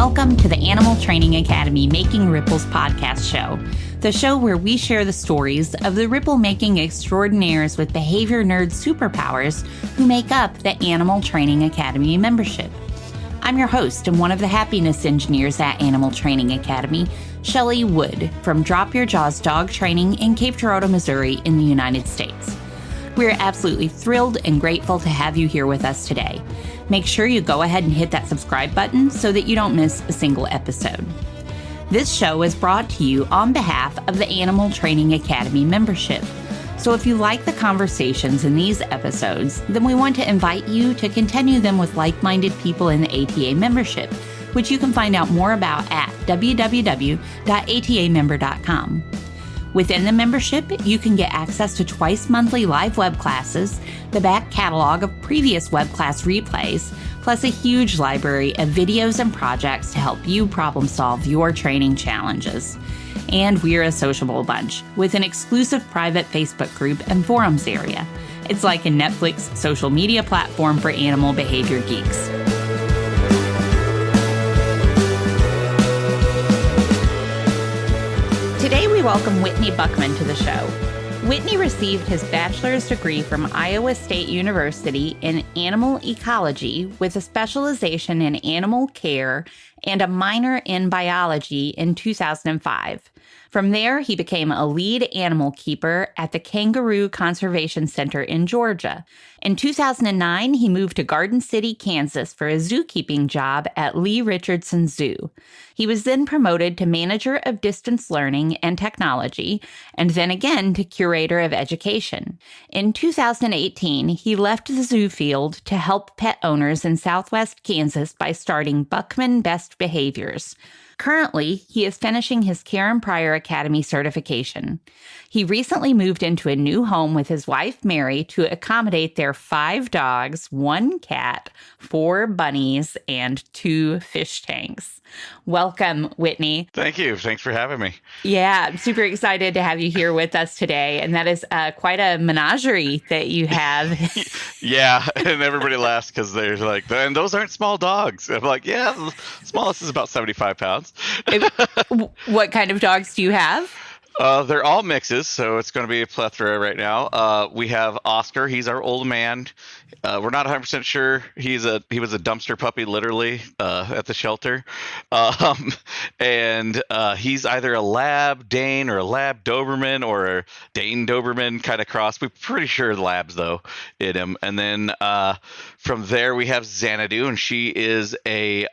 welcome to the Animal Training Academy Making Ripples podcast show, the show where we share the stories of the ripple-making extraordinaires with behavior nerd superpowers who make up the Animal Training Academy membership. I'm your host and one of the happiness engineers at Animal Training Academy, Shelley Wood from Drop Your Jaws Dog Training in Cape Girardeau, Missouri in the United States. We're absolutely thrilled and grateful to have you here with us today. Make sure you go ahead and hit that subscribe button so that you don't miss a single episode. This show is brought to you on behalf of the Animal Training Academy membership. So if you like the conversations in these episodes, then we want to invite you to continue them with like-minded people in the ATA membership, which you can find out more about at www.atamember.com. Within the membership, you can get access to twice monthly live web classes, the back catalog of previous web class replays, plus a huge library of videos and projects to help you problem solve your training challenges. And we're a sociable bunch with an exclusive private Facebook group and forums area. It's like a Netflix social media platform for animal behavior geeks. Today we welcome Whitney Buchman to the show. Whitney received his bachelor's degree from Iowa State University in Animal Ecology with a specialization in animal care and a minor in biology in 2005. From there, he became a lead animal keeper at the Kangaroo Conservation Center in Georgia. In 2009, he moved to Garden City, Kansas for a zookeeping job at Lee Richardson Zoo. He was then promoted to Manager of Distance Learning and Technology, and then again to Curator of Education. In 2018, he left the zoo field to help pet owners in Southwest Kansas by starting Buchman Best Behaviors. Currently, he is finishing his Karen Pryor Academy certification. He recently moved into a new home with his wife, Mary, to accommodate their 5 dogs, 1 cat, 4 bunnies, and 2 fish tanks. Welcome, Whitney. Thank you. Thanks for having me. Yeah, I'm super excited to have you here with us today. And that is quite a menagerie that you have. Yeah, and everybody laughs because they're like, and those aren't small dogs. I'm like, yeah, the smallest is about 75 pounds. What kind of dogs do you have? They're all mixes, so it's going to be a plethora right now. We have Oscar. He's our old man. We're not 100% sure. He was a dumpster puppy, literally, at the shelter. And he's either a Lab Dane or a Lab Doberman or a Dane Doberman kind of cross. We're pretty sure Labs, though, in him. And then from there, we have Xanadu, and she is a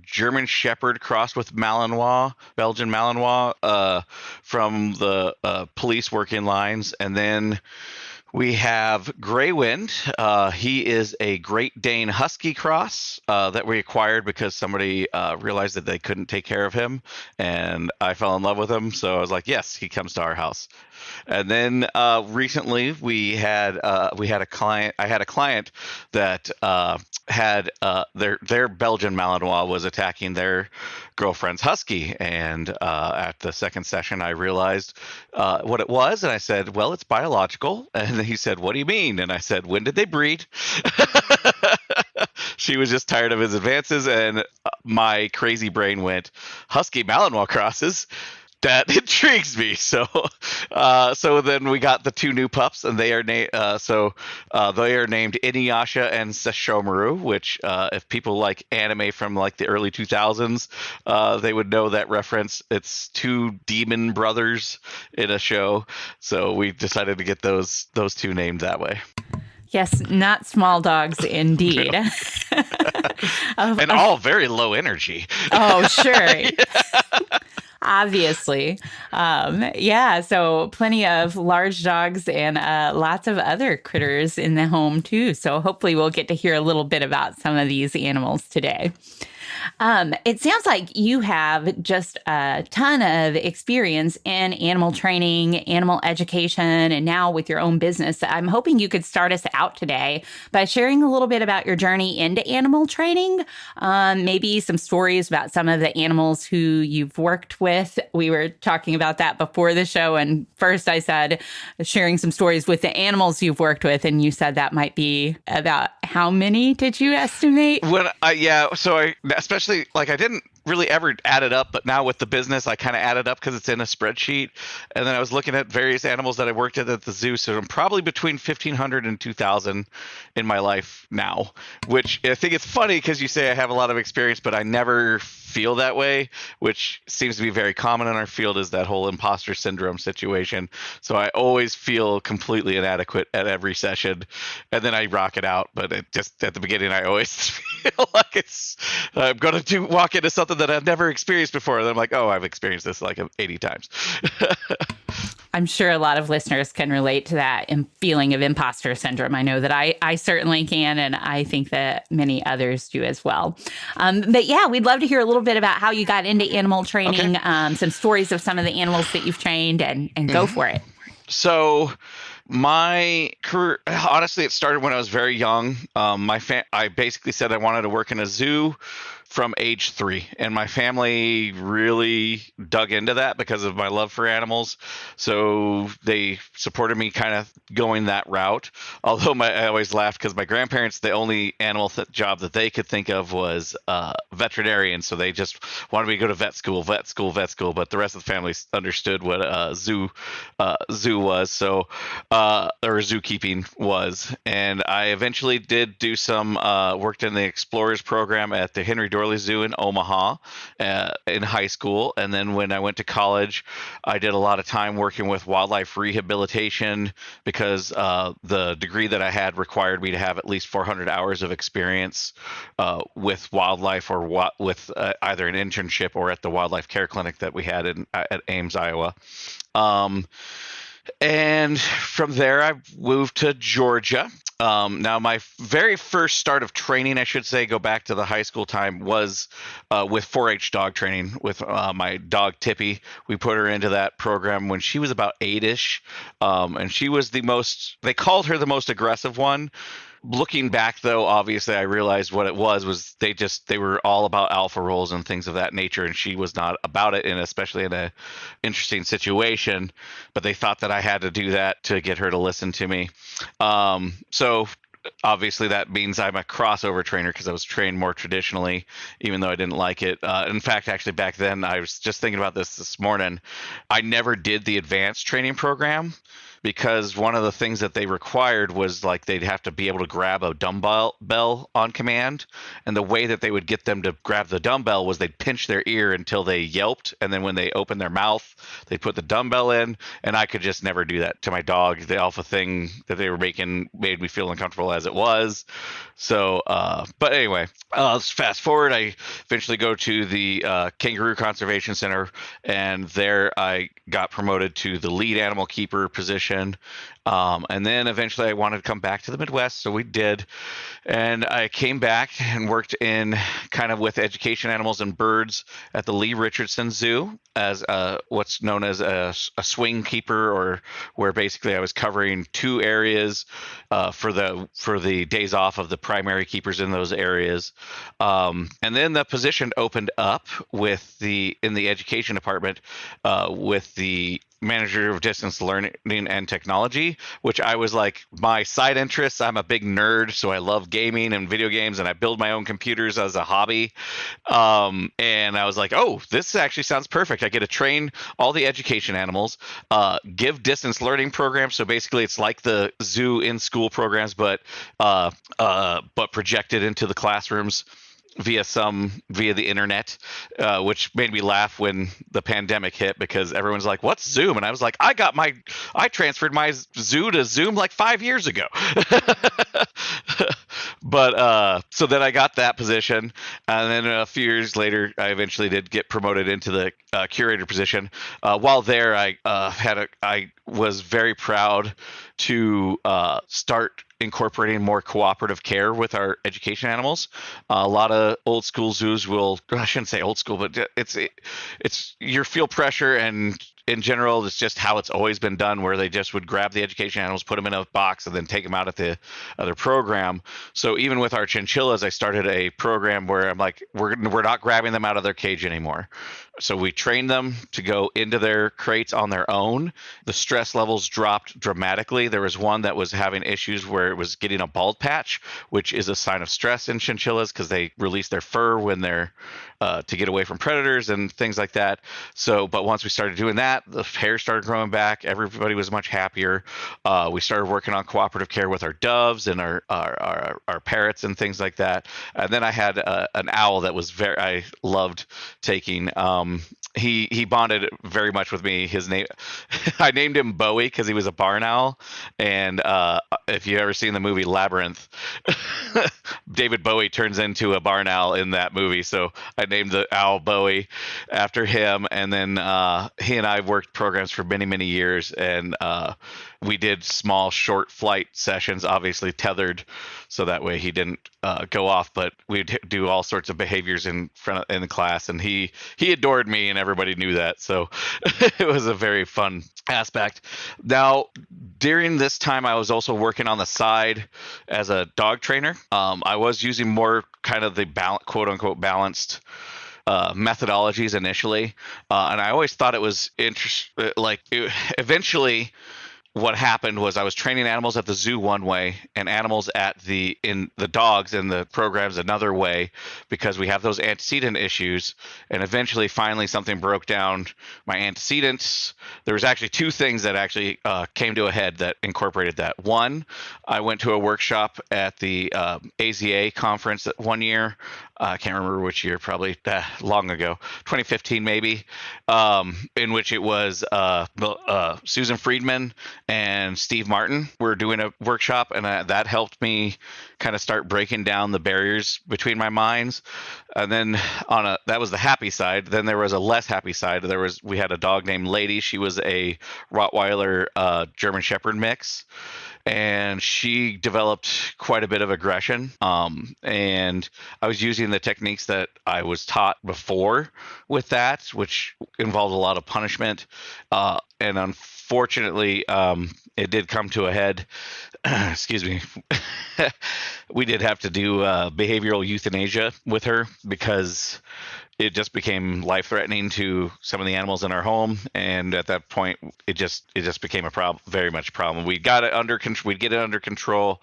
German Shepherd crossed with Malinois, Belgian Malinois, from the police working lines. And then we have Greywind. He is a Great Dane Husky cross that we acquired because somebody realized that they couldn't take care of him, and I fell in love with him. So I was like, yes, he comes to our house. And then recently we had a client. I had a client that had their Belgian Malinois was attacking their girlfriend's husky, and at the second session I realized what it was, and I said, well, it's biological. And then he said, what do you mean? And I said, when did they breed? She was just tired of his advances, and my crazy brain went, Husky Malinois crosses? That intrigues me. So then we got the 2 new pups, and they are named Inuyasha and Sesshomaru, which if people like anime from like the early 2000s, they would know that reference. It's 2 demon brothers in a show, so we decided to get those 2 named that way. Yes, not small dogs indeed. No. And all very low energy. Oh, sure. Obviously. So plenty of large dogs and lots of other critters in the home too. So hopefully we'll get to hear a little bit about some of these animals today. It sounds like you have just a ton of experience in animal training, animal education, and now with your own business. I'm hoping you could start us out today by sharing a little bit about your journey into animal training, maybe some stories about some of the animals who you've worked with. We were talking about that before the show, and first I said sharing some stories with the animals you've worked with, and you said that might be about how many did you estimate? So especially like I didn't really ever add it up, but now with the business, I kind of add it up because it's in a spreadsheet. And then I was looking at various animals that I worked at the zoo. So I'm probably between 1,500 and 2,000 in my life now, which I think it's funny because you say I have a lot of experience, but I never feel that way, which seems to be very common in our field, is that whole imposter syndrome situation. So I always feel completely inadequate at every session, and then I rock it out. But it just at the beginning, I always feel like I'm going to walk into something that I've never experienced before. And I'm like, oh, I've experienced this like 80 times. I'm sure a lot of listeners can relate to that feeling of imposter syndrome. I know that I certainly can, and I think that many others do as well. But yeah, we'd love to hear a little bit about how you got into animal training, some stories of some of the animals that you've trained, and go for it. So my career, honestly, it started when I was very young. I basically said I wanted to work in a zoo from age 3, and my family really dug into that because of my love for animals. So they supported me kind of going that route. Although I always laughed because my grandparents, the only animal job that they could think of was veterinarian. So they just wanted me to go to vet school. But the rest of the family understood what a zoo was. So or zookeeping was. And I eventually did do some worked in the Explorers program at the Henry Dorley Zoo in Omaha in high school. And then when I went to college, I did a lot of time working with wildlife rehabilitation because the degree that I had required me to have at least 400 hours of experience with wildlife or with either an internship or at the wildlife care clinic that we had at Ames, Iowa. And from there, I moved to Georgia. Now, my very first start of training, I should say, go back to the high school time, was with 4-H dog training with my dog Tippy. We put her into that program when she was about 8-ish, and she was they called her the most aggressive one. Looking back, though, obviously, I realized what it was they were all about alpha roles and things of that nature, and she was not about it, and especially in a interesting situation. But they thought that I had to do that to get her to listen to me. So obviously that means I'm a crossover trainer because I was trained more traditionally, even though I didn't like it. In fact, actually back then, I was just thinking about this morning. I never did the advanced training program because one of the things that they required was like they'd have to be able to grab a dumbbell on command. And the way that they would get them to grab the dumbbell was they'd pinch their ear until they yelped. And then when they opened their mouth, they'd put the dumbbell in. And I could just never do that to my dog. The alpha thing that they were making made me feel uncomfortable as it was. So, but anyway, let's fast forward. I eventually go to the Kangaroo Conservation Center, and there I got promoted to the lead animal keeper position. And then eventually I wanted to come back to the Midwest, so we did. And I came back and worked in kind of with education animals and birds at the Lee Richardson Zoo as what's known as a swing keeper, or where basically I was covering 2 areas for the days off of the primary keepers in those areas. And then the position opened up in the education department with the manager of distance learning and technology, which I was like, my side interests. I'm a big nerd, so I love gaming and video games, and I build my own computers as a hobby. And I was like, oh, this actually sounds perfect. I get to train all the education animals, give distance learning programs. So basically it's like the zoo in school programs, but projected into the classrooms via the internet, which made me laugh when the pandemic hit because everyone's like, what's Zoom? And I was like, I transferred my zoo to Zoom like 5 years ago. But so then I got that position, and then a few years later, I eventually did get promoted into the curator position. While there, I was very proud to start incorporating more cooperative care with our education animals. A lot of old school zoos I shouldn't say old school, but it's your feel pressure, and in general, it's just how it's always been done, where they just would grab the education animals, put them in a box, and then take them out at the other program. So even with our chinchillas, I started a program where I'm like, we're not grabbing them out of their cage anymore. So we trained them to go into their crates on their own. The stress levels dropped dramatically. There was one that was having issues where it was getting a bald patch, which is a sign of stress in chinchillas because they release their fur when they're to get away from predators and things like that. So, but once we started doing that, the hair started growing back. Everybody was much happier. We started working on cooperative care with our doves and our parrots and things like that. And then I had an owl that was I loved taking. He bonded very much with me. His name, I named him Bowie because he was a barn owl. And if you ever seen the movie Labyrinth, David Bowie turns into a barn owl in that movie. So I named the owl Bowie after him. And then he and I worked programs for many, many years. And we did small, short flight sessions, obviously tethered, so that way he didn't go off. But we'd do all sorts of behaviors in the class, and he adored me, and everybody knew that. So it was a very fun aspect. Now, during this time, I was also working on the side as a dog trainer. I was using more kind of the quote unquote balanced methodologies initially, and I always thought it was interesting. Eventually, what happened was I was training animals at the zoo one way and animals in the dogs and the programs another way, because we have those antecedent issues. And eventually, finally, something broke down my antecedents. There was actually two things that actually came to a head that incorporated that. One, I went to a workshop at the AZA conference one year. I can't remember which year, probably long ago, 2015 maybe, in which it was Susan Friedman and Steve Martin were doing a workshop, and that helped me kind of start breaking down the barriers between my minds. And then that was the happy side. Then there was a less happy side. We had a dog named Lady. She was a Rottweiler German Shepherd mix, and she developed quite a bit of aggression. And I was using the techniques that I was taught before with that, which involved a lot of punishment. And unfortunately, it did come to a head. Excuse me. We did have to do behavioral euthanasia with her because it just became life-threatening to some of the animals in our home, and at that point, it just became a problem, very much a problem. We got it under control. We'd get it under control.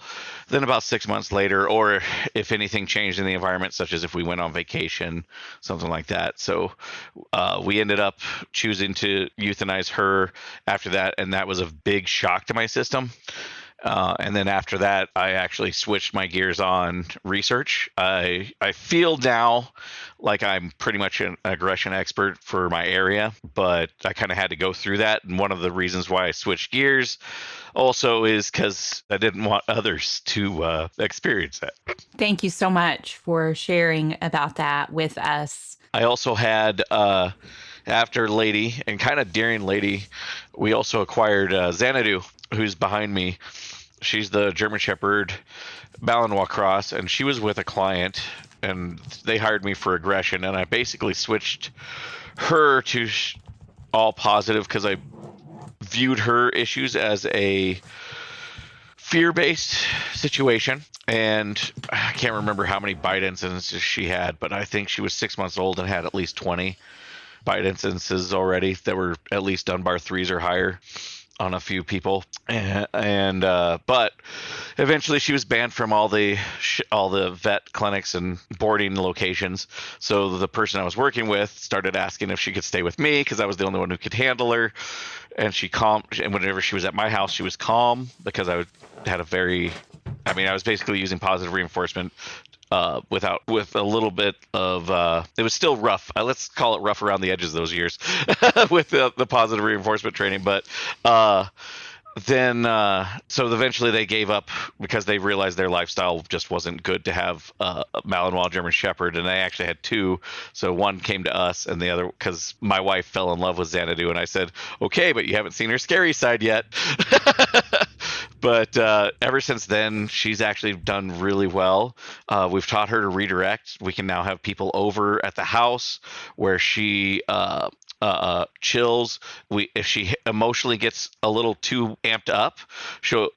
Then about 6 months later, or if anything changed in the environment, such as if we went on vacation, something like that. So we ended up choosing to euthanize her after that, and that was a big shock to my system. And then after that, I actually switched my gears on research. I feel now like I'm pretty much an aggression expert for my area, but I kind of had to go through that. And one of the reasons why I switched gears also is because I didn't want others to experience that. Thank you so much for sharing about that with us. I also had, after Lady and kind of during Lady, we also acquired Xanadu, who's behind me. She's the German Shepherd Malinois cross, and she was with a client, and they hired me for aggression, and I basically switched her to all positive because I viewed her issues as a fear-based situation. And I can't remember how many bite incidences she had, but I think she was 6 months old and had at least 20 bite incidences already that were at least Dunbar 3s or higher on a few people. But eventually she was banned from all the vet clinics and boarding locations. So the person I was working with started asking if she could stay with me because I was the only one who could handle her. And and whenever she was at my house, she was calm because I was basically using positive reinforcement with a little bit of it was still rough. Let's call it rough around the edges those years with the positive reinforcement training. But so eventually they gave up because they realized their lifestyle just wasn't good to have a Malinois German Shepherd, and they actually had two. So one came to us, and the other, because my wife fell in love with Xanadu, and I said, okay, but you haven't seen her scary side yet. But ever since then, she's actually done really well. We've taught her to redirect. We can now have people over at the house where she chills. If she emotionally gets a little too amped up,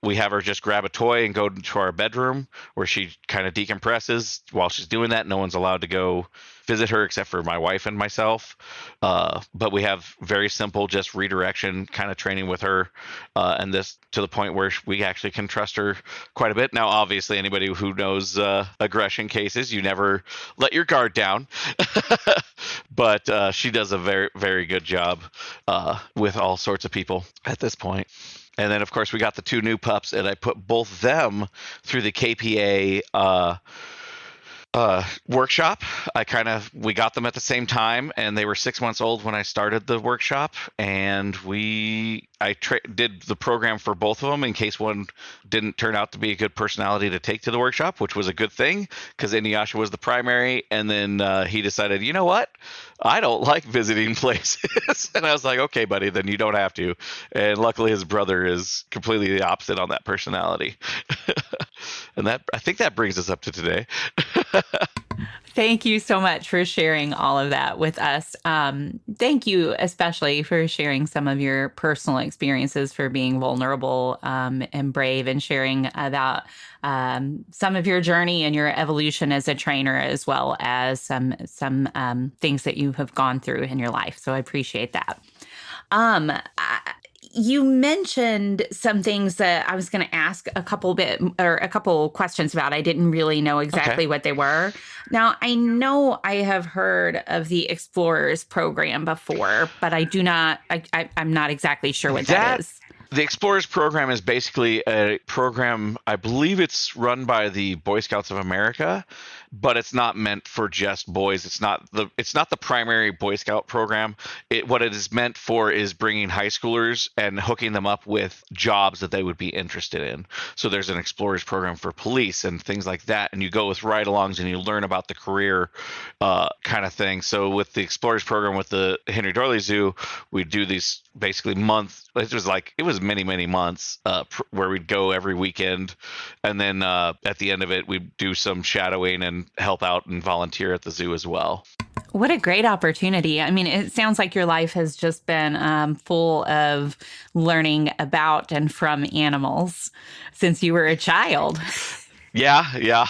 we have her just grab a toy and go to our bedroom where she kind of decompresses. While she's doing that, no one's allowed to go visit her except for my wife and myself. But we have very simple, just redirection kind of training with her, and this to the point where we actually can trust her quite a bit. Now, obviously, anybody who knows aggression cases, you never let your guard down. But she does a very, very good job with all sorts of people at this point. And then, of course, we got the 2 new pups, and I put both of them through the KPA workshop. We got them at the same time, and they were 6 months old when I started the workshop, and I did the program for both of them in case one didn't turn out to be a good personality to take to the workshop, which was a good thing because Inuyasha was the primary. And then he decided, you know what? I don't like visiting places. And I was like, okay, buddy, then you don't have to. And luckily his brother is completely the opposite on that personality. And I think that brings us up to today. Thank you so much for sharing all of that with us. Thank you especially for sharing some of your personal experiences, for being vulnerable and brave, and sharing about some of your journey and your evolution as a trainer, as well as some things that you have gone through in your life. So I appreciate that. You mentioned some things that I was going to ask a couple questions about. I didn't really know exactly what they were. Now, I know I have heard of the Explorers program before, but I'm not exactly sure what that is. The Explorers program is basically a program, I believe it's run by the Boy Scouts of America, but it's not meant for just boys. It's not the primary Boy Scout program. What it is meant for is bringing high schoolers and hooking them up with jobs that they would be interested in. So there's an Explorers program for police and things like that, and you go with ride-alongs and you learn about the career kind of thing. So with the Explorers program with the Henry Dorley Zoo, we do these basically months. It was many months where we'd go every weekend, and then at the end of it we'd do some shadowing and help out and volunteer at the zoo as well. What a great opportunity. I mean, it sounds like your life has just been full of learning about and from animals since you were a child. Yeah,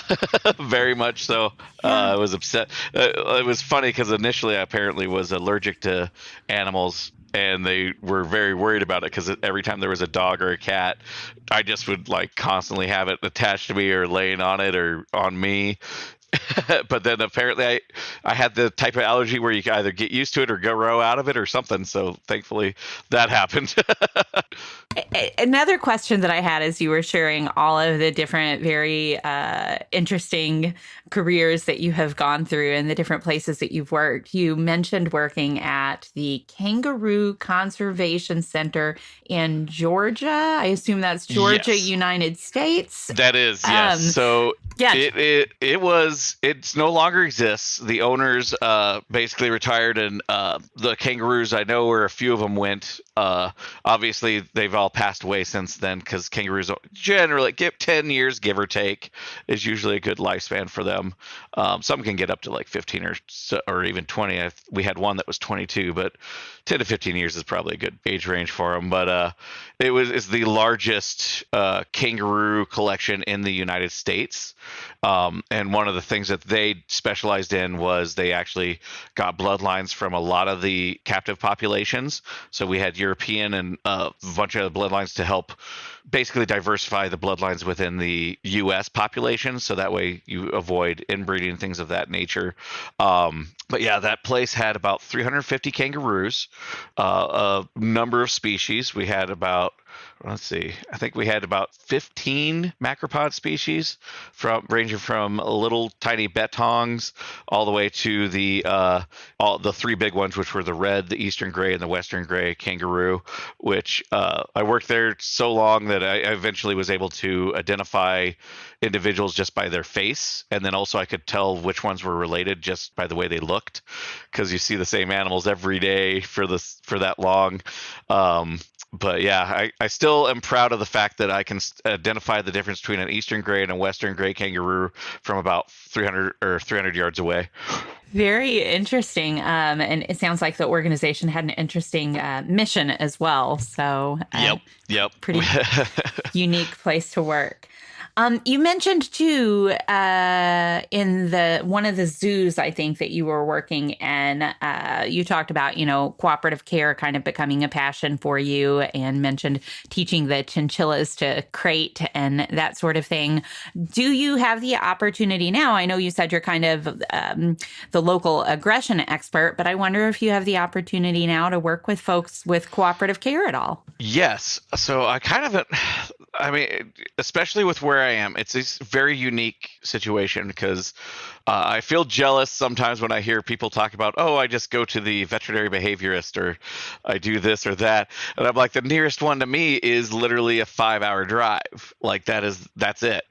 very much so. I was upset. It was funny because initially I apparently was allergic to animals, and they were very worried about it because every time there was a dog or a cat, I just would constantly have it attached to me or laying on it or on me. But then apparently I had the type of allergy where you can either get used to it or grow out of it or something. So thankfully that happened. Another question that I had as you were sharing all of the different very interesting careers that you have gone through and the different places that you've worked. You mentioned working at the Kangaroo Conservation Center in Georgia. I assume that's Georgia, yes. United States. That is, yes. It no longer exists. The owners basically retired, and the kangaroos, I know where a few of them went. Obviously, they've all passed away since then because kangaroos generally get 10 years, give or take, is usually a good lifespan for them. Some can get up to 15 or even 20. We had one that was 22, but 10 to 15 years is probably a good age range for them. But it's the largest kangaroo collection in the United States. And one of the things that they specialized in was they actually got bloodlines from a lot of the captive populations. So we had European and a bunch of bloodlines to help basically diversify the bloodlines within the U.S. population. So that way you avoid inbreeding, things of that nature. But yeah, that place had about 350 kangaroos, a number of species. We had I think we had about 15 macropod species, ranging from little tiny bettongs all the way to the 3 big ones, which were the red, the eastern gray, and the western gray kangaroo, which I worked there so long that I eventually was able to identify individuals just by their face, and then also I could tell which ones were related just by the way they looked, because you see the same animals every day for that long. But yeah, I still am proud of the fact that I can identify the difference between an eastern gray and a western gray kangaroo from about 300 yards away. Very interesting. And it sounds like the organization had an interesting mission as well. So, Yep, yep. pretty unique place to work. You mentioned too in the one of the zoos, I think that you were working in. You talked about cooperative care kind of becoming a passion for you, and mentioned teaching the chinchillas to crate and that sort of thing. Do you have the opportunity now? I know you said you're kind of the local aggression expert, but I wonder if you have the opportunity now to work with folks with cooperative care at all. Yes. So I mean, especially with where I am, it's a very unique situation because I feel jealous sometimes when I hear people talk about, oh, I just go to the veterinary behaviorist or I do this or that. And I'm like, the nearest one to me is literally a 5-hour drive. Like that's it.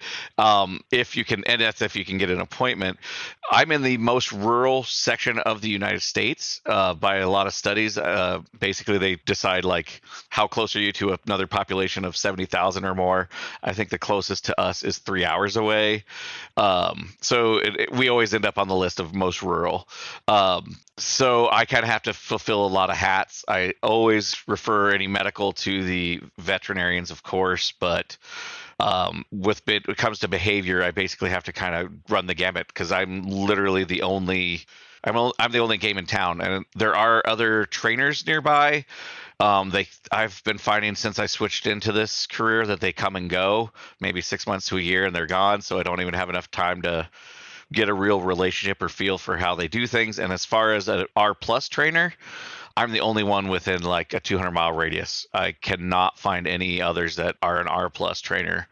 If you can, and that's if you can get an appointment. I'm in the most rural section of the United States by a lot of studies. Basically, they decide like how close are you to another population of 70,000 or more. I think the closest to us is 3 hours away. So we always end up on the list of most rural. So I kind of have to fulfill a lot of hats. I always refer any medical to the veterinarians, of course, but when it comes to behavior, I basically have to kind of run the gamut because I'm literally I'm the only game in town, and there are other trainers nearby. I've been finding since I switched into this career that they come and go, maybe 6 months to a year, and they're gone. So I don't even have enough time to get a real relationship or feel for how they do things. And as far as an R plus trainer, I'm the only one within like a 200-mile radius. I cannot find any others that are an R plus trainer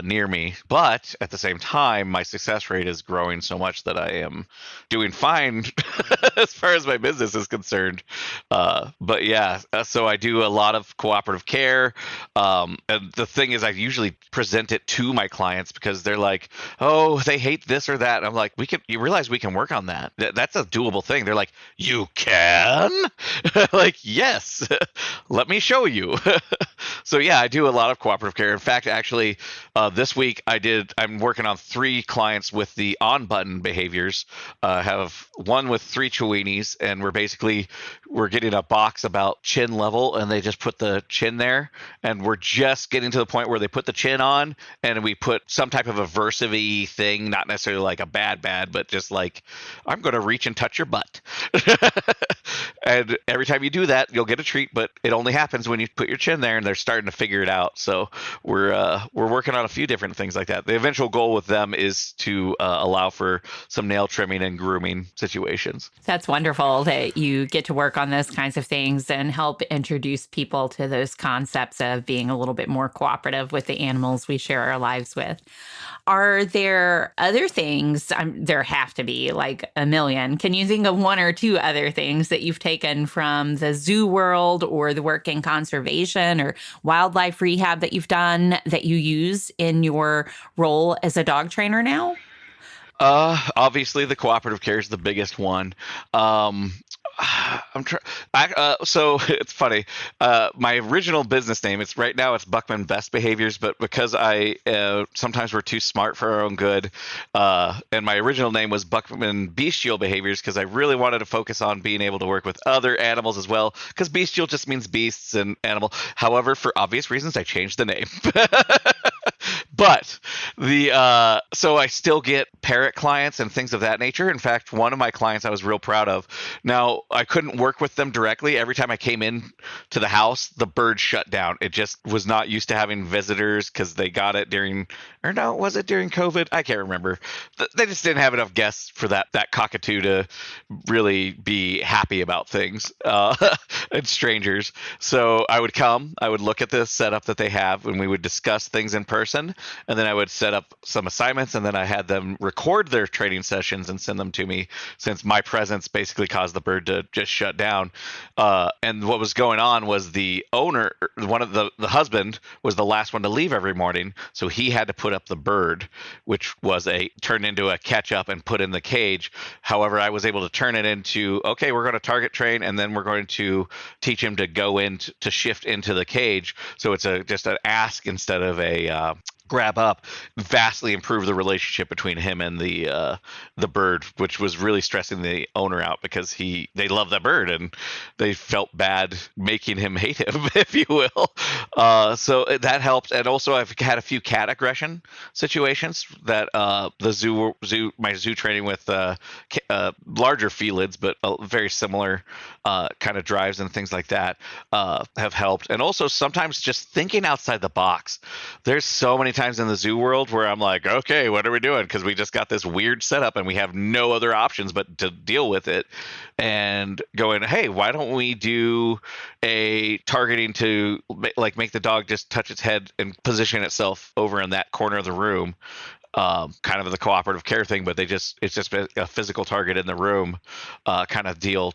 near me. But at the same time, my success rate is growing so much that I am doing fine as far as my business is concerned. But yeah, so I do a lot of cooperative care. And the thing is, I usually present it to my clients because they're like, oh, they hate this or that. And I'm like, you realize we can work on that. That's a doable thing. They're like, you can? Like, yes, let me show you. So yeah, I do a lot of cooperative care. In fact, actually, this week I'm working on 3 clients with the on button behaviors. Have one with 3 Chihuahuas, and we're getting a box about chin level, and they just put the chin there, and we're just getting to the point where they put the chin on, and we put some type of aversive-y thing, not necessarily like a bad, but just like, I'm going to reach and touch your butt. And every time you do that, you'll get a treat, but it only happens when you put your chin there, and they're starting to figure it out. So we're working on a few different things like that. The eventual goal with them is to allow for some nail trimming and grooming situations. That's wonderful that you get to work on those kinds of things and help introduce people to those concepts of being a little bit more cooperative with the animals we share our lives with. Are there other things? There have to be like a million. Can you think of 1 or 2 other things that you've taken from the zoo world or the work in conservation or wildlife rehab that you've done that you use in your role as a dog trainer now? Obviously the cooperative care is the biggest one. I'm trying. So it's funny. My original business name, right now it's Buchman Best Behaviors, but because I sometimes we're too smart for our own good, and my original name was Buchman Bestial Behaviors because I really wanted to focus on being able to work with other animals as well. Because bestial just means beasts and animal. However, for obvious reasons, I changed the name. But so I still get parrot clients and things of that nature. In fact, one of my clients I was real proud of. Now, I couldn't work with them directly. Every time I came in to the house, the bird shut down. It just was not used to having visitors because they got it was it during COVID? I can't remember. They just didn't have enough guests for that cockatoo to really be happy about things and strangers. So I would look at the setup that they have, and we would discuss things in person. And then I would set up some assignments, and then I had them record their training sessions and send them to me, since my presence basically caused the bird to just shut down. And what was going on was the owner, the husband, was the last one to leave every morning, so he had to put up the bird, which was turned into a catch up and put in the cage. However, I was able to turn it into, okay, we're going to target train, and then we're going to teach him to go in to shift into the cage. So it's just an ask instead of a grab up vastly improved the relationship between him and the bird, which was really stressing the owner out because they love that bird and they felt bad making him hate him, if you will. So that helped. And also I've had a few cat aggression situations that my zoo training with larger felids, but very similar kind of drives and things like that have helped. And also sometimes just thinking outside the box. There's so many times in the zoo world where I'm like, okay, what are we doing? Because we just got this weird setup and we have no other options but to deal with it. And going, hey, why don't we do a targeting to make the dog just touch its head and position itself over in that corner of the room, kind of the cooperative care thing, but it's just a physical target in the room kind of deal,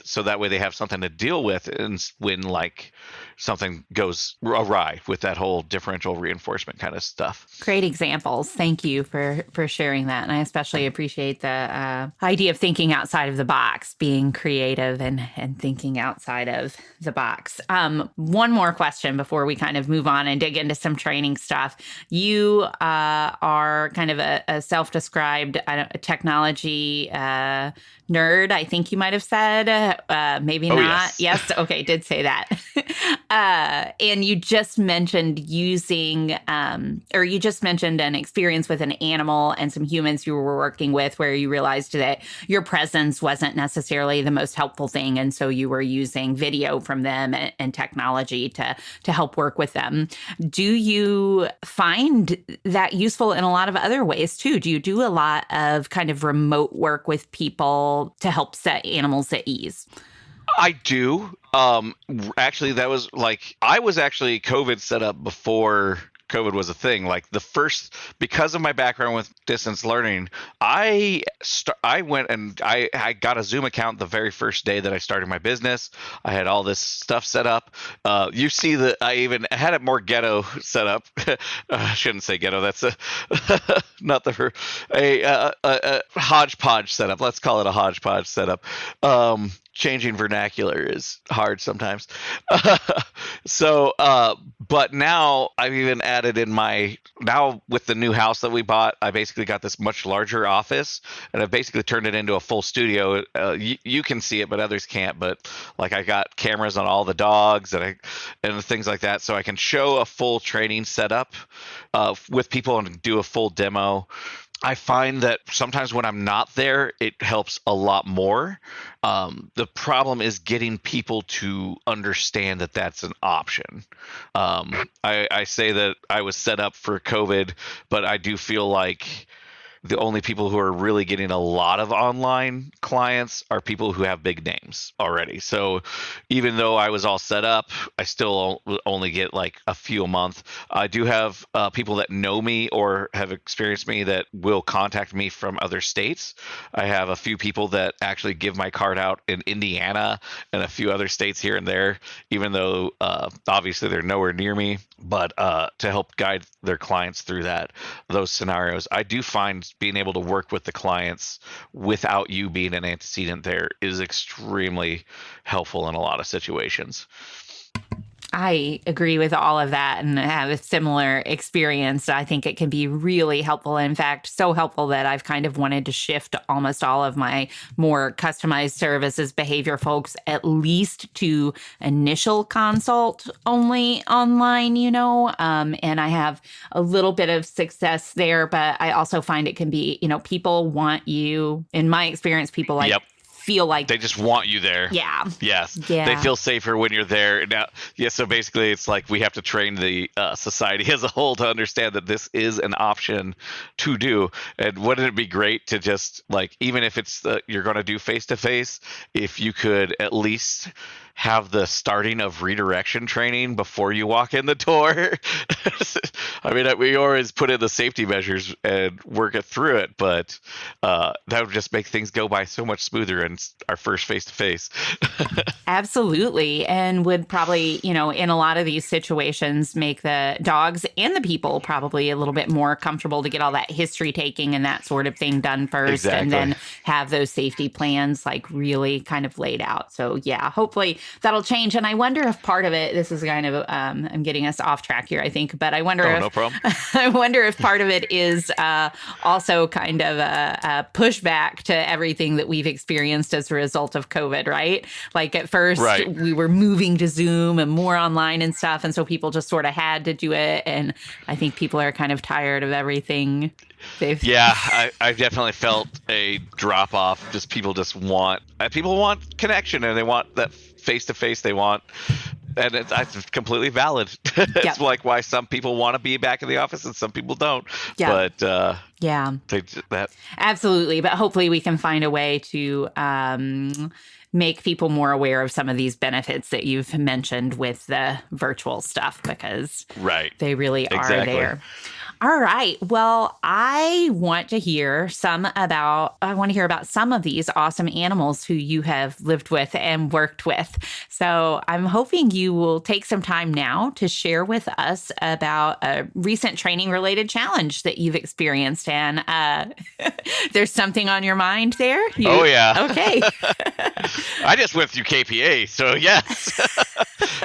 so that way they have something to deal with and when like something goes awry with that whole differential reinforcement kind of stuff. Great examples. Thank you for sharing that. And I especially appreciate the idea of thinking outside of the box, being creative and thinking outside of the box. One more question before we kind of move on and dig into some training stuff. You are kind of a self-described technology nerd, I think you might have said. Maybe not. Yes. Okay, did say that. And you just mentioned you just mentioned an experience with an animal and some humans you were working with where you realized that your presence wasn't necessarily the most helpful thing. And so you were using video from them and technology to help work with them. Do you find that useful in a lot of other ways too? Do you do a lot of kind of remote work with people to help set animals at ease? I do. Actually, I was actually COVID set up before COVID was a thing. Like because of my background with distance learning, I went and I got a Zoom account the very first day that I started my business. I had all this stuff set up. You see that I even had it more ghetto set up. I shouldn't say ghetto. That's not a hodgepodge setup. Let's call it a hodgepodge setup. Changing vernacular is hard sometimes. But now I've even added now with the new house that we bought, I basically got this much larger office and I've basically turned it into a full studio. You can see it, but others can't. But like I got cameras on all the dogs and things like that. So I can show a full training setup with people and do a full demo. I find that sometimes when I'm not there, it helps a lot more. The problem is getting people to understand that that's an option. I say that I was set up for COVID, but I do feel like the only people who are really getting a lot of online clients are people who have big names already. So even though I was all set up, I still only get like a few a month. I do have people that know me or have experienced me that will contact me from other states. I have a few people that actually give my card out in Indiana and a few other states here and there, even though obviously they're nowhere near me, but to help guide their clients through those scenarios. I do find being able to work with the clients without you being an antecedent there is extremely helpful in a lot of situations. I agree with all of that and have a similar experience. I think it can be really helpful. In fact, so helpful that I've kind of wanted to shift almost all of my more customized services behavior folks at least to initial consult only online, and I have a little bit of success there, but I also find it can be, people want you, in my experience, people like, yep. feel like they just want you there. Yeah. Yes. Yeah. They feel safer when you're there. Now, yeah, so basically it's like we have to train the society as a whole to understand that this is an option to do. And wouldn't it be great to just even if it's you're going to do face-to-face, if you could at least have the starting of redirection training before you walk in the door. I mean, we always put in the safety measures and work it through it, but that would just make things go by so much smoother. our first face-to-face. Absolutely. And would probably, in a lot of these situations, make the dogs and the people probably a little bit more comfortable to get all that history taking and that sort of thing done first. Exactly. And then have those safety plans like really kind of laid out. So yeah, hopefully that'll change. And I wonder if part of it, this is kind of, I'm getting us off track here, I think, but I wonder no problem. I wonder if part of it is also kind of a pushback to everything that we've experienced as a result of COVID, right? Like at first we were moving to Zoom and more online and stuff. And so people just sort of had to do it. And I think people are kind of tired of everything. I definitely felt a drop off. Just people want connection, and they want that face-to-face. They want, and it's completely valid. It's like why some people want to be back in the office and some people don't. Yeah. But absolutely. But hopefully we can find a way to make people more aware of some of these benefits that you've mentioned with the virtual stuff, because they really are there. All right. Well, I want to hear about some of these awesome animals who you have lived with and worked with. So I'm hoping you will take some time now to share with us about a recent training related challenge that you've experienced. And there's something on your mind there? Oh, yeah. Okay. I just went through KPA, so yes.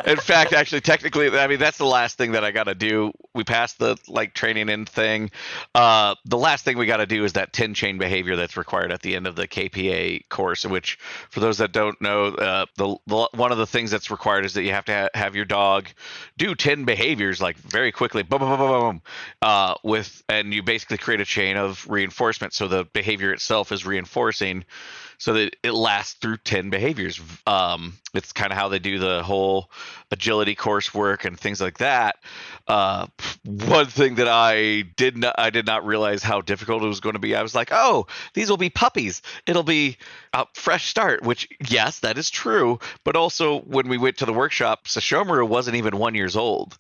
In fact, actually, technically, I mean, that's the last thing that I got to do. We passed the training in thing. The last thing we got to do is that 10 chain behavior that's required at the end of the KPA course, which for those that don't know, one of the things that's required is that you have to have your dog do 10 behaviors like very quickly, boom, boom, boom, boom, and you basically create a chain of reinforcement. So the behavior itself is reinforcing so that it lasts through 10 behaviors. It's kind of how they do the whole agility coursework and things like that. One thing that I did not realize how difficult it was going to be. I was like, oh, these will be puppies. It'll be a fresh start, which yes, that is true. But also when we went to the workshop, Sashomaru wasn't even 1 year old.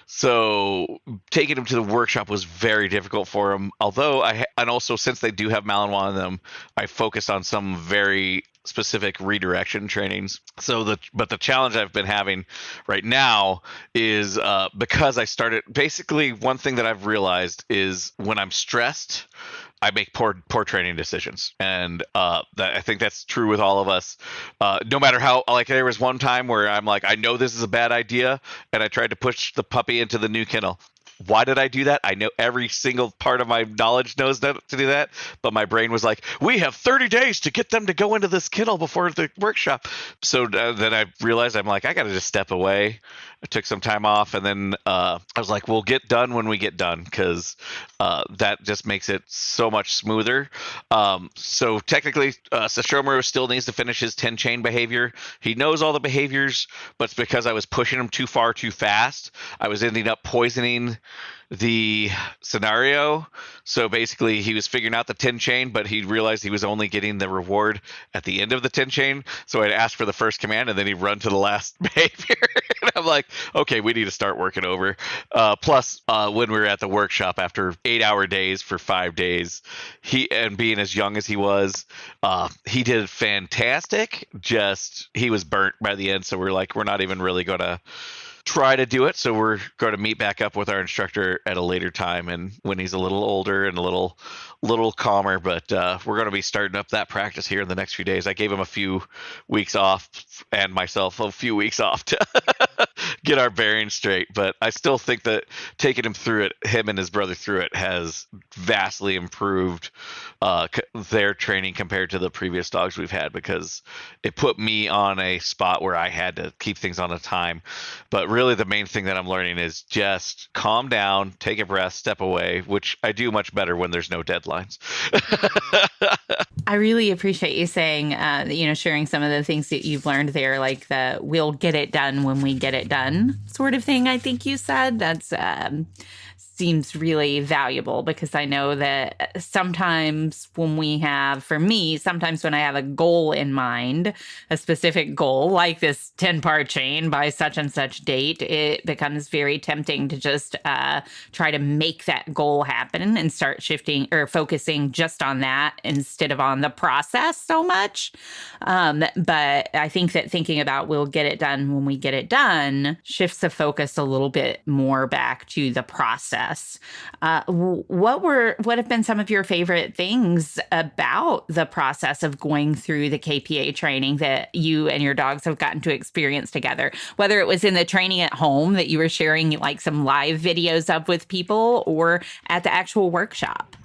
So taking him to the workshop was very difficult for him. Although and also since they do have Malinois in them, I focused on some very specific redirection trainings. But the challenge I've been having right now is because I started, basically one thing that I've realized is when I'm stressed, I make poor training decisions, and I think that's true with all of us. No matter how, there was one time where I'm like, I know this is a bad idea, and I tried to push the puppy into the new kennel. Why did I do that? I know every single part of my knowledge knows to do that, but my brain was like, we have 30 days to get them to go into this kennel before the workshop. So then I realized, I'm like, I got to just step away. I took some time off, and then I was like, we'll get done when we get done, because that just makes it so much smoother. So technically, Sashomaru still needs to finish his 10 chain behavior. He knows all the behaviors, but it's because I was pushing him too far too fast. I was ending up poisoning the scenario. So basically he was figuring out the 10 chain, but he realized he was only getting the reward at the end of the 10 chain. So I'd ask for the first command, and then he'd run to the last behavior. And I'm like, okay, we need to start working over. Plus, when we were at the workshop after 8-hour days for 5 days, and being as young as he was, he did fantastic. Just, he was burnt by the end. So we're like, we're not even really going to try to do it. So we're going to meet back up with our instructor at a later time, and when he's a little older and a little calmer. But we're going to be starting up that practice here in the next few days. I gave him a few weeks off, and myself a few weeks off to get our bearings straight. But I still think that taking him and his brother through it has vastly improved their training compared to the previous dogs we've had, because it put me on a spot where I had to keep things on a time. But really the main thing that I'm learning is just calm down, take a breath, step away, which I do much better when there's no deadlines. I really appreciate you saying, sharing some of the things that you've learned there, like the we'll get it done when we get it done sort of thing. I think you said that's seems really valuable, because I know that sometimes for me, sometimes when I have a goal in mind, a specific goal like this 10-part chain by such and such date, it becomes very tempting to just try to make that goal happen and start shifting or focusing just on that instead of on the process so much. But I think that thinking about we'll get it done when we get it done shifts the focus a little bit more back to the process. What have been some of your favorite things about the process of going through the KPA training that you and your dogs have gotten to experience together? Whether it was in the training at home that you were sharing like some live videos of with people, or at the actual workshop.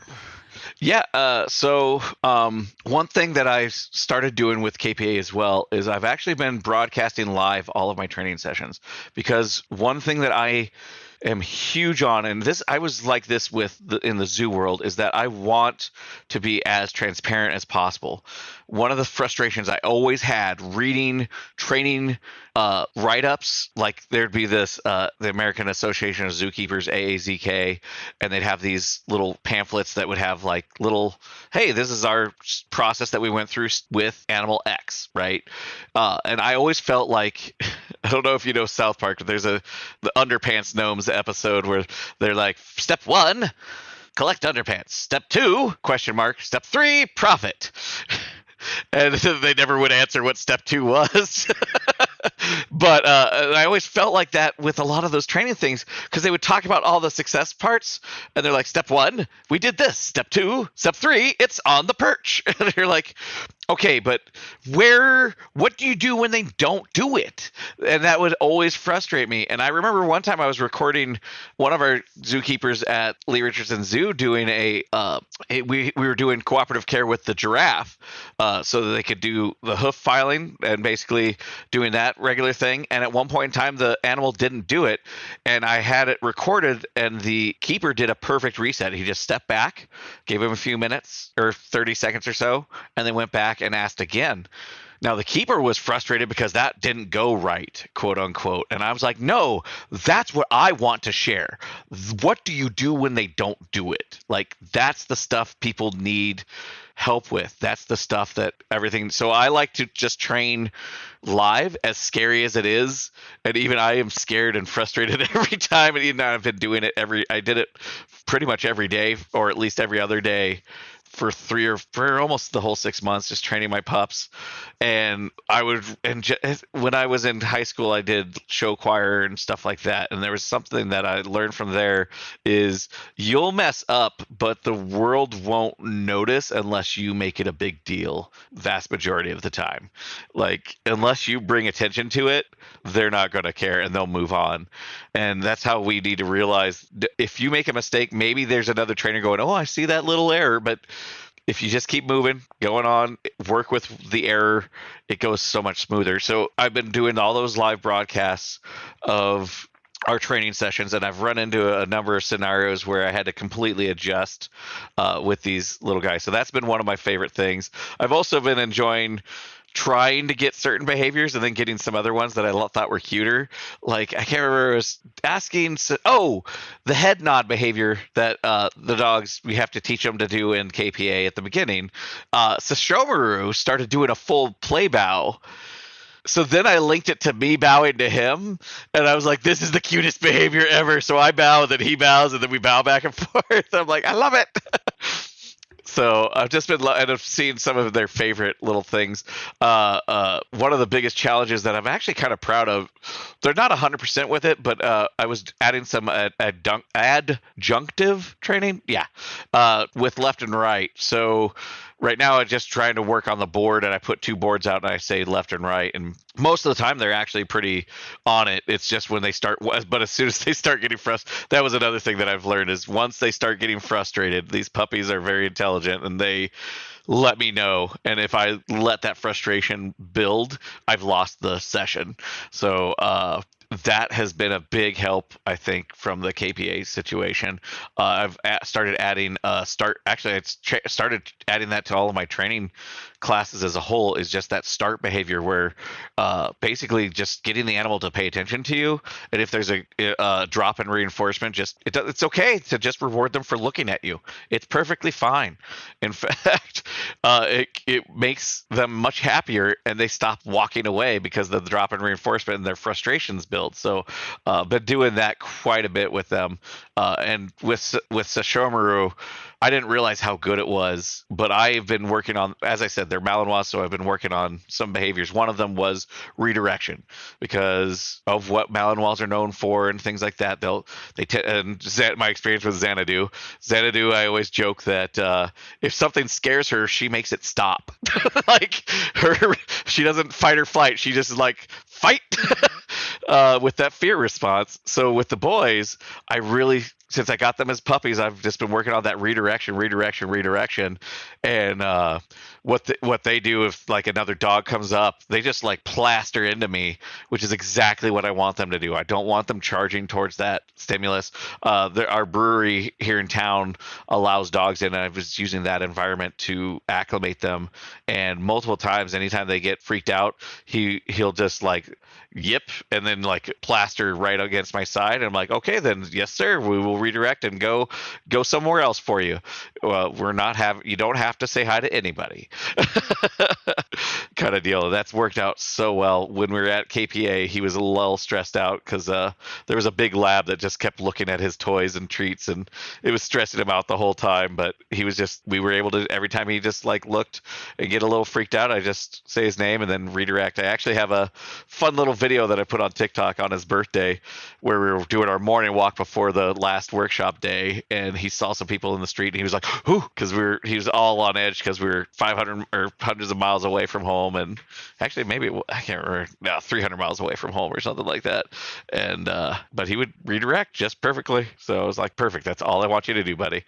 Yeah. One thing that I started doing with KPA as well is I've actually been broadcasting live all of my training sessions, because one thing that I am huge on, and this I was like this in the zoo world, is that I want to be as transparent as possible. One of the frustrations I always had reading training write-ups, like there'd be this the American Association of Zookeepers, AAZK, and they'd have these little pamphlets that would have like little, hey, this is our process that we went through with Animal X, right? And I always felt like I don't know if you know South Park, but there's the Underpants Gnomes episode where they're like, step 1, collect underpants. Step 2, question mark. Step 3, profit. And they never would answer what step 2 was. But I always felt like that with a lot of those training things, because they would talk about all the success parts, and they're like, step 1, we did this. Step 2, step 3, it's on the perch. And you're like, okay, but what do you do when they don't do it? And that would always frustrate me. And I remember one time I was recording one of our zookeepers at Lee Richardson Zoo doing we were doing cooperative care with the giraffe, so that they could do the hoof filing and basically doing that regular thing. And at one point in time, the animal didn't do it, and I had it recorded, and the keeper did a perfect reset. He just stepped back, gave him a few minutes or 30 seconds or so, and then went back and asked again. Now, the keeper was frustrated because that didn't go right, quote unquote. And I was like, no, that's what I want to share. What do you do when they don't do it? Like, that's the stuff people need help with. That's the stuff that everything. So I like to just train live, as scary as it is. And even I am scared and frustrated every time. And even now I've been doing it I did it pretty much every day, or at least every other day, for almost the whole 6 months, just training my pups. And when I was in high school, I did show choir and stuff like that. And there was something that I learned from there is you'll mess up, but the world won't notice unless you make it a big deal, vast majority of the time. Like, unless you bring attention to it, they're not going to care and they'll move on. And that's how we need to realize, if you make a mistake, maybe there's another trainer going, oh, I see that little error, but if you just keep moving, going on, work with the error, it goes so much smoother. So I've been doing all those live broadcasts of our training sessions, and I've run into a number of scenarios where I had to completely adjust with these little guys. So that's been one of my favorite things. I've also been enjoying trying to get certain behaviors and then getting some other ones that I thought were cuter. Like, I can't remember, I was asking, the head nod behavior that the dogs, we have to teach them to do in KPA at the beginning. Sashomaru started doing a full play bow. So then I linked it to me bowing to him, and I was like, this is the cutest behavior ever. So I bow, then he bows, and then we bow back and forth. I'm like, I love it. So I've just been and I've seen some of their favorite little things. One of the biggest challenges that I'm actually kind of proud of, they're not 100% with it, but I was adding some adjunctive training, with left and right. So right now I'm just trying to work on the board, and I put 2 boards out and I say left and right, and most of the time they're actually pretty on it. It's just when they start, but as soon as they start getting frustrated, that was another thing that I've learned, is once they start getting frustrated, these puppies are very intelligent and they let me know. And if I let that frustration build, I've lost the session. So that has been a big help, I think, from the KPA situation. Started adding started adding that to all of my training classes as a whole, is just that start behavior where basically just getting the animal to pay attention to you. And if there's a drop in reinforcement, it's okay to just reward them for looking at you. It's perfectly fine. In fact, it makes them much happier, and they stop walking away because of the drop in reinforcement and their frustrations build. So been doing that quite a bit with them. And with Sashomaru, I didn't realize how good it was, but I've been working on, as I said, they're Malinois, so I've been working on some behaviors. One of them was redirection, because of what Malinois are known for and things like that. My experience with Xanadu, I always joke that if something scares her, she makes it stop. Like she doesn't fight or flight. She just is like, fight. With that fear response. So with the boys, since I got them as puppies, I've just been working on that redirection. And what they do if like another dog comes up, they just like plaster into me, which is exactly what I want them to do. I don't want them charging towards that stimulus. Our brewery here in town allows dogs in, and I was using that environment to acclimate them. And multiple times, anytime they get freaked out, he'll just like yip and then like plaster right against my side. And I'm like, okay, then yes sir, we will redirect and go somewhere else for you. You don't have to say hi to anybody. Kind of deal. That's worked out so well. When we were at KPA, he was a little stressed out because there was a big lab that just kept looking at his toys and treats, and it was stressing him out the whole time. But we were able to, every time he just like looked and get a little freaked out, I just say his name and then redirect. I actually have a fun little video that I put on TikTok on his birthday where we were doing our morning walk before the last workshop day, and he saw some people in the street and he was like, "Whoo!" Because he was all on edge because we were 500 or hundreds of miles away from home, and actually I can't remember, 300 miles away from home or something like that. And but he would redirect just perfectly. So I was like, perfect. That's all I want you to do, buddy.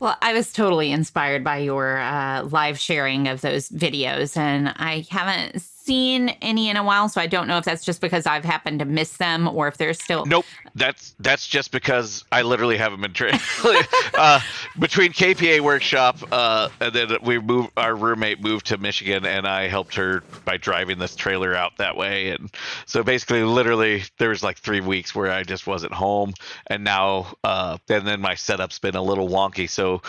Well, I was totally inspired by your live sharing of those videos, and I haven't seen any in a while, so I don't know if that's just because I've happened to miss them or if they're still... Nope, that's just because I literally haven't been trained. Between KPA workshop and then our roommate moved to Michigan, and I helped her by driving this trailer out that way. And so basically, literally, there was like 3 weeks where I just wasn't home, and now and then my setup's been a little wonky. So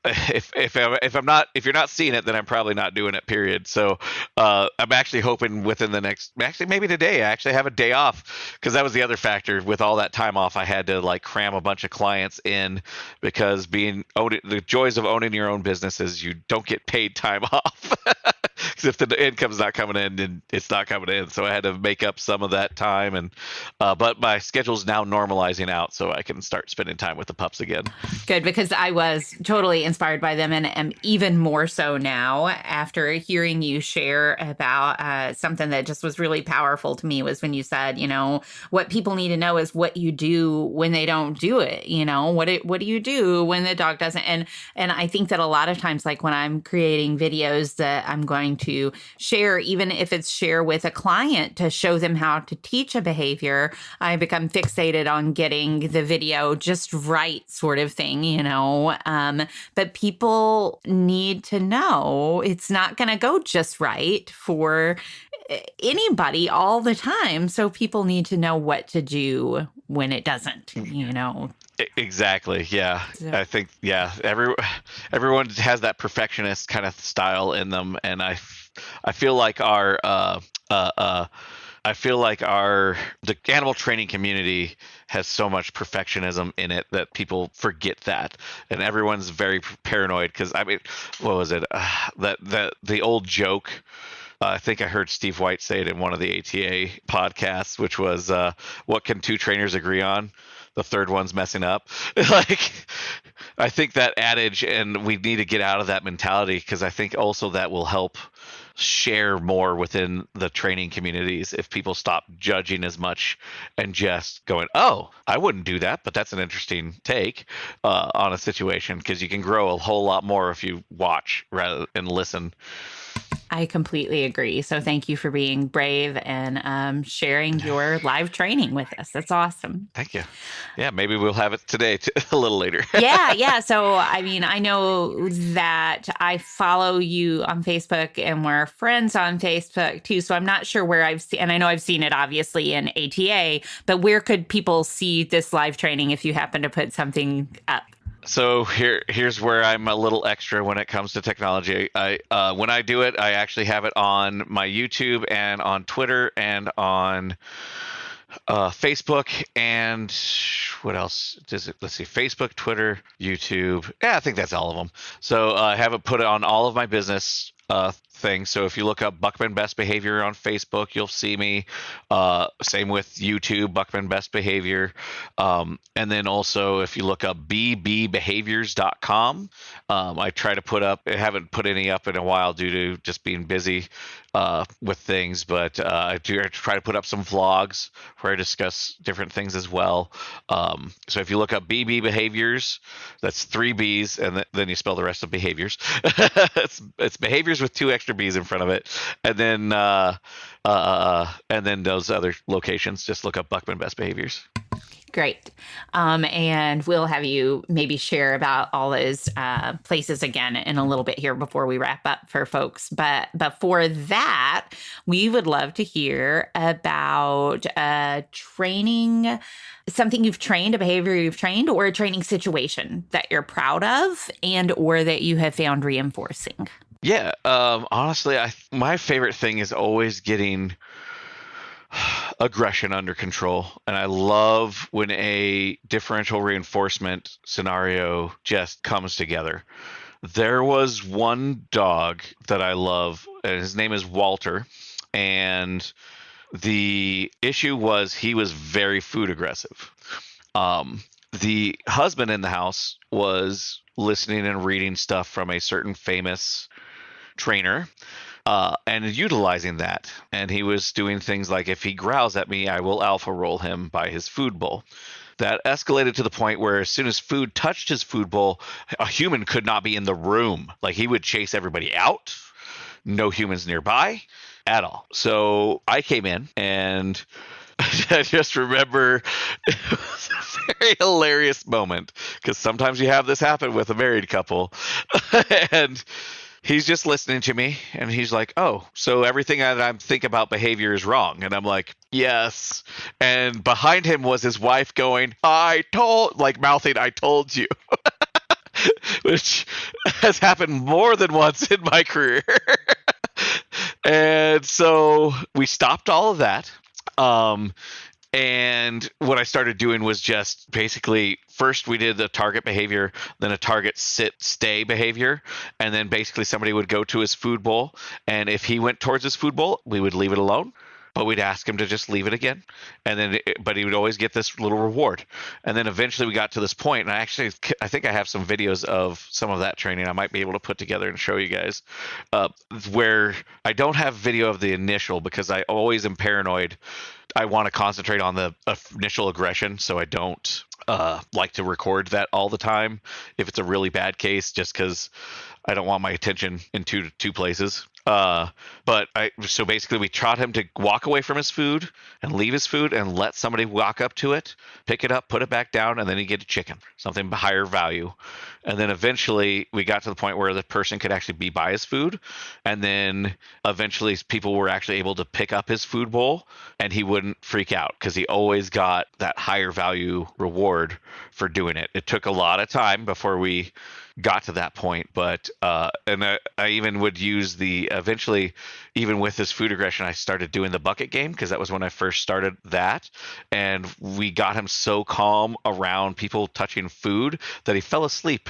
if you're not seeing it, then I'm probably not doing it. Period. So I'm actually hoping within the next, actually maybe today, I actually have a day off, because that was the other factor. With all that time off, I had to like cram a bunch of clients in, because the joys of owning your own business is you don't get paid time off. Because if the income's not coming in, then it's not coming in. So I had to make up some of that time, and but my schedule's now normalizing out, so I can start spending time with the pups again. Good, because I was totally inspired by them, and am even more so now after hearing you share about something that just was really powerful to me, was when you said, what people need to know is what you do when they don't do it. What do you do when the dog doesn't? And I think that a lot of times, like when I'm creating videos that I'm going to share, even if it's share with a client to show them how to teach a behavior, I become fixated on getting the video just right, sort of thing, but people need to know it's not going to go just right for anybody all the time. So people need to know what to do when it doesn't, Exactly. Yeah. I think, everyone has that perfectionist kind of style in them. And I feel like the animal training community has so much perfectionism in it that people forget that, and everyone's very paranoid. Because what was it? The old joke. I think I heard Steve White say it in one of the ATA podcasts, which was, "What can two trainers agree on? The third one's messing up." Like, I think that adage, and we need to get out of that mentality, because I think also that will help share more within the training communities if people stop judging as much and just going, "Oh, I wouldn't do that, but that's an interesting take on a situation," because you can grow a whole lot more if you watch rather than listen. I completely agree. So thank you for being brave and sharing your live training with us. That's awesome. Thank you. Yeah, maybe we'll have it today a little later. Yeah, yeah. So, I mean, I know that I follow you on Facebook and we're friends on Facebook too. So I'm not sure where I've seen, and I know I've seen it obviously in ATA, but where could people see this live training if you happen to put something up? So here's where I'm a little extra when it comes to technology. I when I do it, I actually have it on my YouTube and on Twitter and on Facebook, and what else does it? Let's see, Facebook, Twitter, YouTube. Yeah, I think that's all of them. So I have it put on all of my business things. So if you look up Buchman Best Behavior on Facebook, you'll see me. Same with YouTube, Buchman Best Behavior. And then also if you look up bbbehaviors.com, I try to put up, I haven't put any up in a while due to just being busy with things, but I try to put up some vlogs where I discuss different things as well. So if you look up BB Behaviors, that's 3 B's, and then you spell the rest of behaviors. It's behaviors with 2 extra B's in front of it, and then those other locations, just look up Buchman Best Behaviors. Great. And we'll have you maybe share about all those places again in a little bit here before we wrap up for folks. But before that, we would love to hear about training, something you've trained, a behavior you've trained, or a training situation that you're proud of and or that you have found reinforcing. Yeah. Honestly, my favorite thing is always getting aggression under control, and I love when a differential reinforcement scenario just comes together. There was one dog that I love, and his name is Walter, and the issue was he was very food aggressive. The husband in the house was listening and reading stuff from a certain famous trainer, and utilizing that. And he was doing things like, if he growls at me, I will alpha roll him by his food bowl. That escalated to the point where as soon as food touched his food bowl, a human could not be in the room. Like, he would chase everybody out, no humans nearby at all. So I came in, and I just remember it was a very hilarious moment, because sometimes you have this happen with a married couple. And he's just listening to me, and he's like, oh, so everything that I'm thinking about behavior is wrong. And I'm like, yes. And behind him was his wife going, mouthing, I told you, which has happened more than once in my career. And so we stopped all of that. And what I started doing was just basically, first we did the target behavior, then a target stay behavior, and then basically somebody would go to his food bowl, and if he went towards his food bowl, we would leave it alone, but we'd ask him to just leave it again, and then but he would always get this little reward. And then eventually we got to this point, and I think I have some videos of some of that training I might be able to put together and show you guys, where I don't have video of the initial, because I always am paranoid. I want to concentrate on the initial aggression, so I don't like to record that all the time if it's a really bad case, just because I don't want my attention in two places. So basically we taught him to walk away from his food and leave his food and let somebody walk up to it, pick it up, put it back down, and then he'd get a chicken, something higher value. And then eventually we got to the point where the person could actually be by his food. And then eventually people were actually able to pick up his food bowl, and he wouldn't freak out because he always got that higher value reward for doing it. It took a lot of time before we got to that point, but I even would use eventually, even with his food aggression, I started doing the bucket game, because that was when I first started that, and we got him so calm around people touching food that he fell asleep.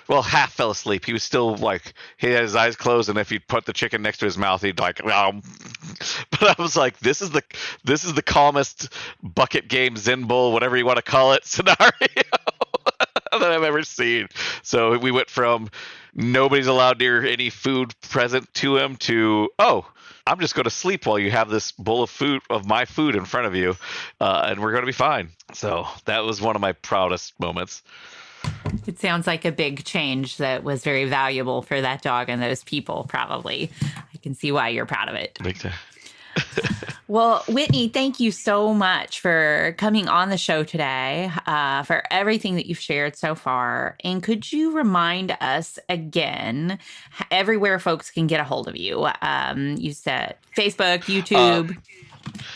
Well, half fell asleep. He was still like, he had his eyes closed, and if you put the chicken next to his mouth, he'd like, but I was like, this is the calmest bucket game, Zen Bull, whatever you want to call it, scenario that I've ever seen. So we went from nobody's allowed near any food present to him to, oh, I'm just going to sleep while you have this bowl of my food in front of you, and we're going to be fine. So that was one of my proudest moments. It sounds like a big change that was very valuable for that dog and those people, probably. I can see why you're proud of it. Big time. Well, Whitney, thank you so much for coming on the show today, for everything that you've shared so far. And could you remind us again, everywhere folks can get a hold of you? You said Facebook, YouTube.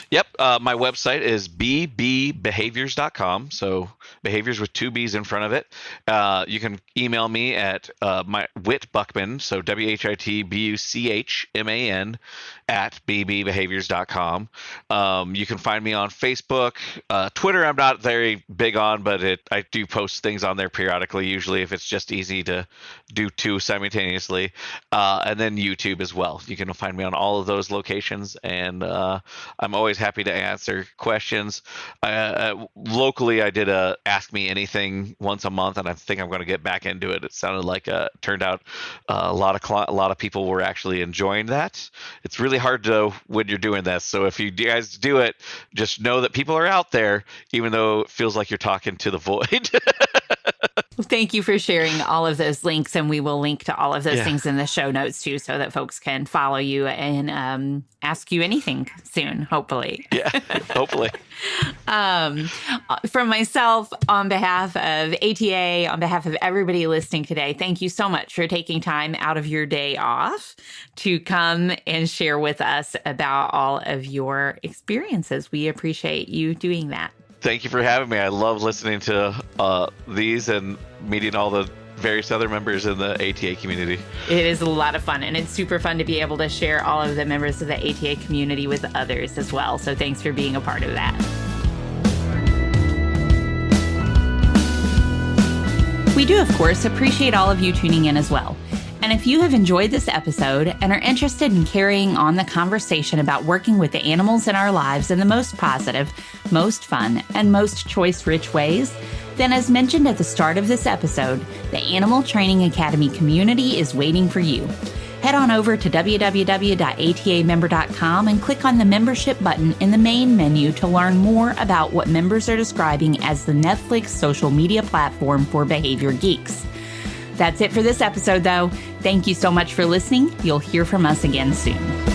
Yep. My website is bbbehaviors.com. So behaviors with 2 B's in front of it. You can email me at my Whit Buchman, so WHITBUCHMAN at bbbehaviors.com. You can find me on Facebook. Twitter I'm not very big on, but I do post things on there periodically, usually if it's just easy to do 2 simultaneously. And then YouTube as well. You can find me on all of those locations, and I'm always happy to answer questions. Locally, I did a Ask Me Anything once a month, and I think I'm going to get back into it. It sounded like turned out a lot of people were actually enjoying that. It's really hard to know when you're doing this, so if you guys do it, just know that people are out there, even though it feels like you're talking to the void. Well, thank you for sharing all of those links, and we will link to all of those things in the show notes too, so that folks can follow you and ask you anything soon, hopefully. Yeah, hopefully. From myself, on behalf of ATA, on behalf of everybody listening today, thank you so much for taking time out of your day off to come and share with us about all of your experiences. We appreciate you doing that. Thank you for having me. I love listening to these and meeting all the various other members in the ATA community. It is a lot of fun, and it's super fun to be able to share all of the members of the ATA community with others as well. So thanks for being a part of that. We do, of course, appreciate all of you tuning in as well. And if you have enjoyed this episode and are interested in carrying on the conversation about working with the animals in our lives in the most positive, most fun, and most choice-rich ways, then as mentioned at the start of this episode, the Animal Training Academy community is waiting for you. Head on over to www.atamember.com and click on the membership button in the main menu to learn more about what members are describing as the Netflix social media platform for behavior geeks. That's it for this episode, though. Thank you so much for listening. You'll hear from us again soon.